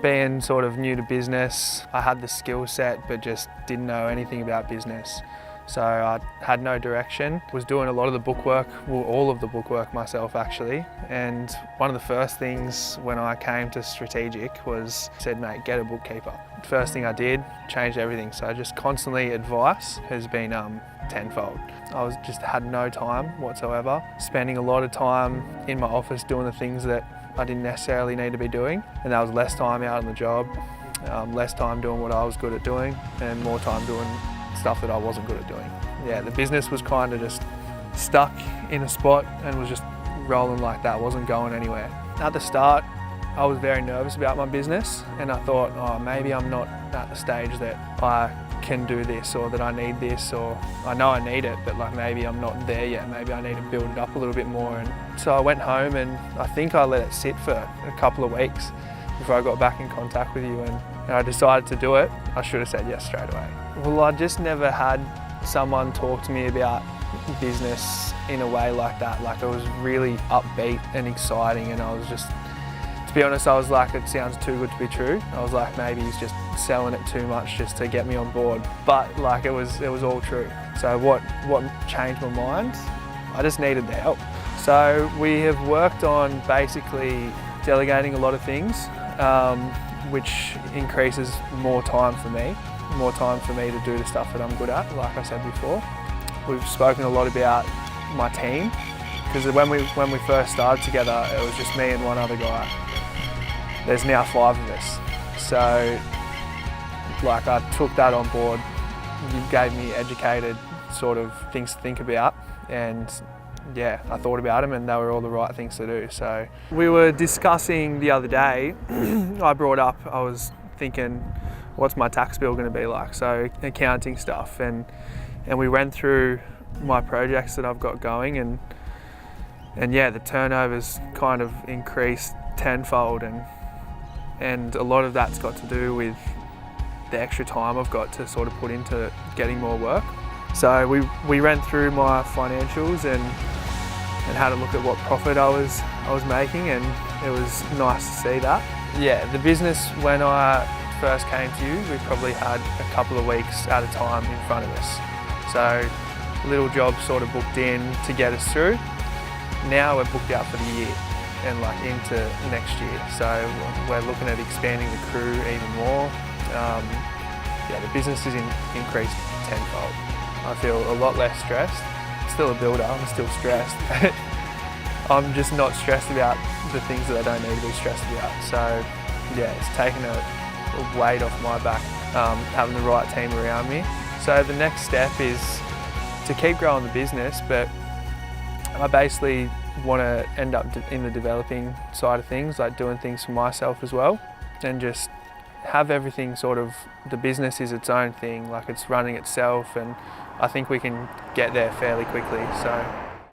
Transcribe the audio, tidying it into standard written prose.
Being sort of new to business, I had the skill set but just didn't know anything about business. So I had no direction. Was doing a lot of the bookwork, well, all of the bookwork myself actually. And one of the first things when I came to strategic was, said, mate, get a bookkeeper. First thing I did, changed everything. So just constantly advice has been tenfold. I just had no time whatsoever. Spending a lot of time in my office doing the things that I didn't necessarily need to be doing. And that was less time out on the job, less time doing what I was good at doing, and more time doing stuff that I wasn't good at doing. Yeah, the business was kind of just stuck in a spot and was just rolling like that, wasn't going anywhere. At the start, I was very nervous about my business, and I thought, oh, maybe I'm not at the stage that I can do this, or that I need this, or I know I need it, but like maybe I'm not there yet. Maybe I need to build it up a little bit more. And so I went home, and I think I let it sit for a couple of weeks before I got back in contact with you, and I decided to do it. I should have said yes straight away. Well, I just never had someone talk to me about business in a way like that. Like, it was really upbeat and exciting, and I was just, to be honest, I was like, it sounds too good to be true. I was like, maybe he's just selling it too much just to get me on board. But like, it was all true. So what changed my mind? I just needed the help. So we have worked on basically delegating a lot of things, which increases more time for me to do the stuff that I'm good at, like I said before. We've spoken a lot about my team, because when we first started together, it was just me and one other guy. There's now 5 of us. So like, I took that on board. You gave me educated sort of things to think about, and yeah, I thought about them, and they were all the right things to do. So we were discussing the other day, I was thinking, what's my tax bill going to be like? So accounting stuff, and we went through my projects that I've got going, and yeah, the turnover's kind of increased tenfold, and a lot of that's got to do with the extra time I've got to sort of put into getting more work. So we ran through my financials and had a look at what profit I was making, and it was nice to see that. Yeah, the business, when I first came to you, we probably had a couple of weeks at a time in front of us. So little jobs sort of booked in to get us through. Now we're booked out for the year and like into next year. So we're looking at expanding the crew even more. Yeah, the business is increased tenfold. I feel a lot less stressed. Still a builder, I'm still stressed. I'm just not stressed about the things that I don't need to be stressed about. So yeah, it's taken a weight off my back, having the right team around me. So the next step is to keep growing the business, but I basically want to end up in the developing side of things, like doing things for myself as well, and just have everything sort of, the business is its own thing, like it's running itself, and I think we can get there fairly quickly. So